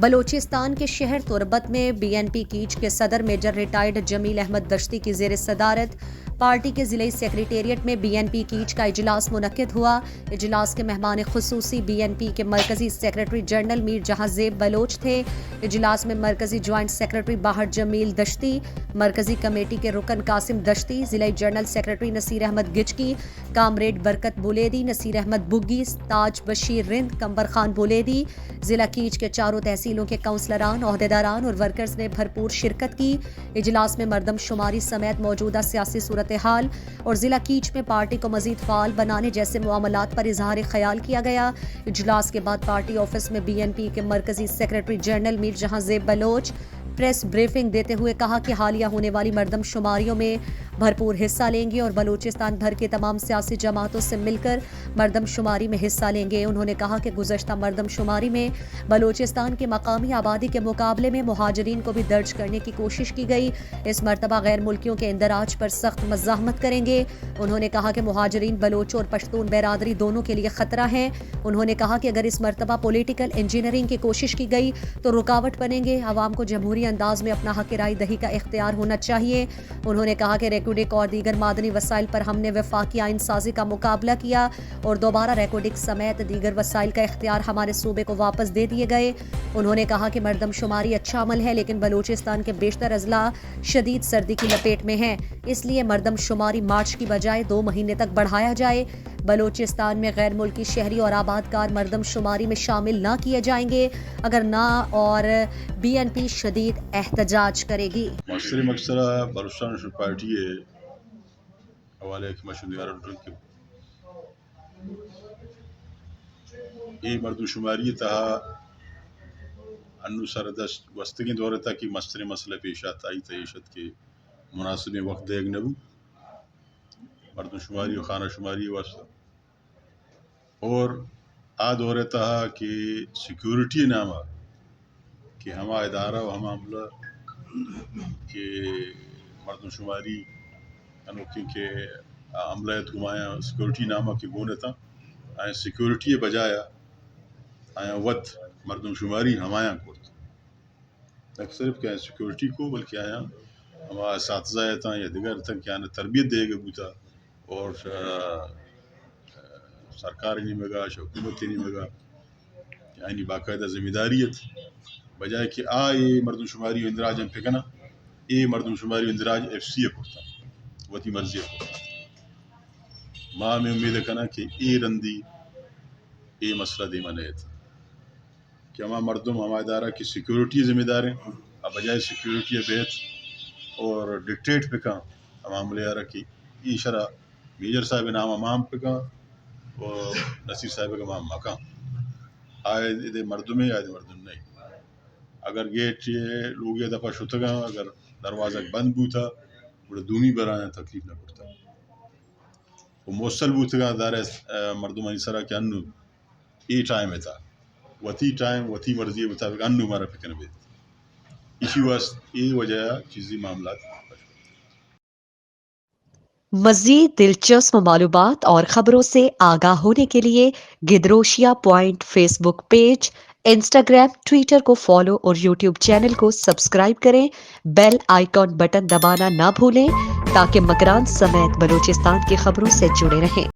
بلوچستان کے شہر تربت میں بی این پی کیچ کے صدر میجر ریٹائرڈ جمیل احمد دشتی کی زیر صدارت پارٹی کے ضلعی سیکریٹریٹ میں بی این پی کیچ کا اجلاس منعقد ہوا۔ اجلاس کے مہمان خصوصی بی این پی کے مرکزی سیکریٹری جنرل میر جہاں زیب بلوچ تھے۔ اجلاس میں مرکزی جوائنٹ سیکریٹری باہر جمیل دشتی، مرکزی کمیٹی کے رکن قاسم دشتی، ضلعی general secretary Naseer Ahmed Gichki, comrade Barkat Buledi, Naseer Ahmad بگی، تاج بشیر رند، کمبر خان بولیدی، ضلع کیچ کے چاروں تحصیلوں کے کونسلران، عہدیداران اور ورکرز نے بھرپور شرکت کی۔ اجلاس میں مردم شماری سمیت موجودہ سیاسی صورتحال اور ضلع کیچ میں پارٹی کو مزید فعال بنانے جیسے معاملات پر اظہار خیال کیا گیا۔ اجلاس کے بعد پارٹی آفس میں بی این پی کے مرکزی سیکریٹری جنرل میر جہاں زیب بلوچ پریس بریفنگ دیتے ہوئے کہا کہ حالیہ ہونے والی مردم شماریوں میں بھرپور حصہ لیں گے اور بلوچستان بھر کے تمام سیاسی جماعتوں سے مل کر مردم شماری میں حصہ لیں گے۔ انہوں نے کہا کہ گزشتہ مردم شماری میں بلوچستان کی مقامی آبادی کے مقابلے میں مہاجرین کو بھی درج کرنے کی کوشش کی گئی۔ اس مرتبہ غیر ملکیوں کے اندراج پر سخت مزاحمت کریں گے۔ انہوں نے کہا کہ مہاجرین بلوچوں اور پشتون برادری دونوں کے لیے خطرہ ہیں۔ انہوں نے کہا کہ اگر اس مرتبہ پولیٹیکل انجینئرنگ کی کوشش کی گئی تو رکاوٹ بنیں گے۔ عوام کو جمہوری انداز میں اپنا حق رائے دہی کا اختیار ہونا چاہیے۔ انہوں نے کہا کہ ریکارڈنگ اور دیگر معدنی وسائل پر ہم نے وفاقی آئین سازی کا مقابلہ کیا اور دوبارہ ریکارڈنگ سمیت دیگر وسائل کا اختیار ہمارے صوبے کو واپس دے دیے گئے۔ انہوں نے کہا کہ مردم شماری اچھا عمل ہے لیکن بلوچستان کے بیشتر اضلاع شدید سردی کی لپیٹ میں ہیں، اس لیے مردم شماری مارچ کی بجائے 2 مہینے تک بڑھایا جائے۔ بلوچستان میں غیر ملکی شہری اور آباد کار مردم شماری میں شامل نہ کیے جائیں گے، اگر نہ اور بی این پی شدید احتجاج کرے گی۔ مؤثر مقصرہ بلوچستان نیشنل پارٹی حوالے کی مشندگار کی یہ مردم شماری تہا انو سردست وستگی دورتا کی مستر مسئلہ پیش آتا آئی تعیشت کے مناسب وقت دیگ نبو مردم شماری و خانہ شماری واسطہ اور آ دورتا کہ سیکیورٹی نامہ کہ ہما ادارہ و ہما عملہ کہ مردم شماری انو کہ عملہ تمایا سیکیورٹی نامہ کی گونتا آیا سیکیورٹی بجایا آیا ود مردم شماری ہمایاں کرتا نہ صرف کہ سیکیورٹی کو بلکہ آیا ہما اساتذہ تھا یا دیگر تھا کہ آنا تربیت دے گا بوتا اور سرکار نہیں مگا حکومت نہیں مگا یعنی باقاعدہ ذمہ داریت بجائے کہ یہ مردم شماری و اندراج ہم پھکنا یہ مردم شماری و اندراج ایف سی کرتا وتی مرضی کرتا ماں میں امید کنا کہ رندی یہ مسئلہ دیما نہیں تھا کہ ہما مردم ہما ادارہ کی سیکیورٹی ذمہ دار ہیں اب بجائے سیکیورٹی بیت اور ڈکٹیٹ پکا ہما عملے رکھی ای شرح میجر صاحب نام امام پکا اور نصیر صاحب کا امام مکان آئے دے مردم ہے آئے مردم نہیں اگر گیٹ یہ لوگ یہ دفعہ شتگا اگر دروازہ بند بوتا بڑا دومی برایا تکلیف نہ کرتا وہ موصل بوتگا دار مردم انی سرا کہ انو ای ٹائم تھا وتی ٹائم وتی مرضی مطابق انو مارا پکن بیت اسی واسطے یہ وجہ چیزی معاملات۔ مزید دلچسپ معلومات اور خبروں سے آگاہ ہونے کے لیے Gadrosia point Facebook page, Instagram, Twitter کو فالو اور یوٹیوب چینل کو سبسکرائب کریں۔ بیل آئیکن بٹن دبانا نہ بھولیں تاکہ مکران سمیت بلوچستان کی خبروں سے جڑے رہیں۔